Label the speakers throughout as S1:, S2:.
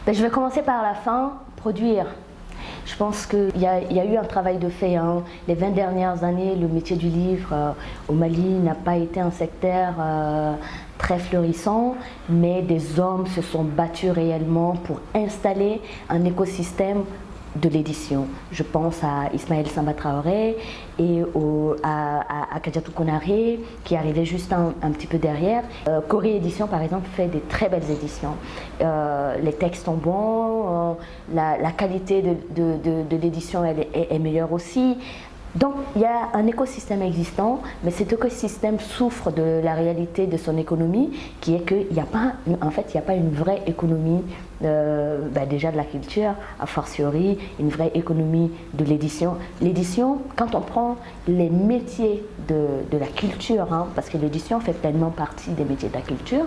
S1: Je vais commencer par la fin, produire. Je pense qu'il y a eu un travail de fait. Les 20 dernières années, le métier du livre au Mali n'a pas été un secteur très florissant, mais des hommes se sont battus réellement pour installer un écosystème de l'édition. Je pense à Ismaël Samba Traoré et à Kadiatou Konaré qui arrivait juste un petit peu derrière. Corée Édition par exemple fait des très belles éditions. Les textes sont bons, la qualité de l'édition est meilleure aussi. Donc il y a un écosystème existant, mais cet écosystème souffre de la réalité de son économie, qui est qu'il n'y a pas, en fait, il n'y a pas une vraie économie déjà de la culture, a fortiori une vraie économie de l'édition. L'édition, quand on prend les métiers de la culture, parce que l'édition fait pleinement partie des métiers de la culture,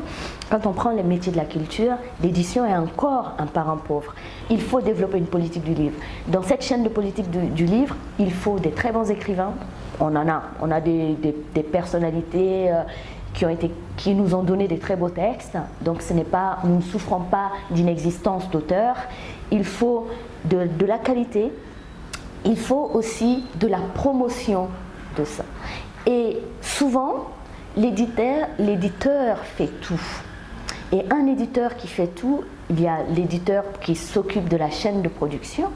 S1: quand on prend les métiers de la culture, l'édition est encore un parent pauvre. Il faut développer une politique du livre. Dans cette chaîne de politique du livre, il faut des très bons écrivains. On a des personnalités qui nous ont donné des très beaux textes. Donc nous ne souffrons pas d'inexistence d'auteurs. Il faut de la qualité. Il faut aussi de la promotion de ça. Et souvent, l'éditeur fait tout. Et un éditeur qui fait tout, il y a l'éditeur qui s'occupe de la chaîne de production,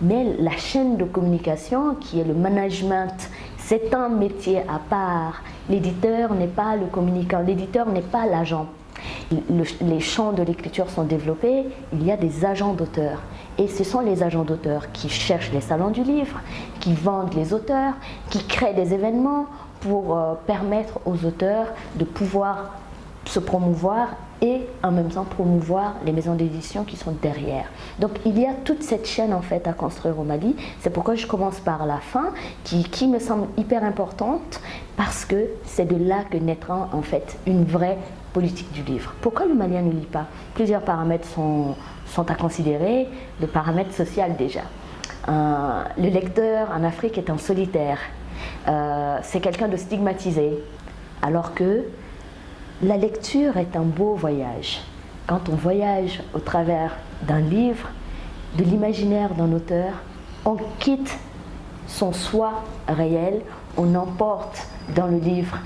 S1: mais la chaîne de communication qui est le management, c'est un métier à part. L'éditeur n'est pas le communicant, l'éditeur n'est pas l'agent. Les champs de l'écriture sont développés, il y a des agents d'auteurs. Et ce sont les agents d'auteurs qui cherchent les salons du livre, qui vendent les auteurs, qui créent des événements pour permettre aux auteurs de pouvoir se promouvoir et en même temps promouvoir les maisons d'édition qui sont derrière. Donc il y a toute cette chaîne en fait à construire au Mali. C'est pourquoi je commence par la fin qui me semble hyper importante, parce que c'est de là que naîtra en fait une vraie politique du livre. Pourquoi le Malien ne lit pas? Plusieurs paramètres sont à considérer. Le paramètre social déjà. Le lecteur en Afrique est un solitaire. C'est quelqu'un de stigmatisé. Alors que la lecture est un beau voyage. Quand on voyage au travers d'un livre, de l'imaginaire d'un auteur, on quitte son soi réel, on emporte dans le livre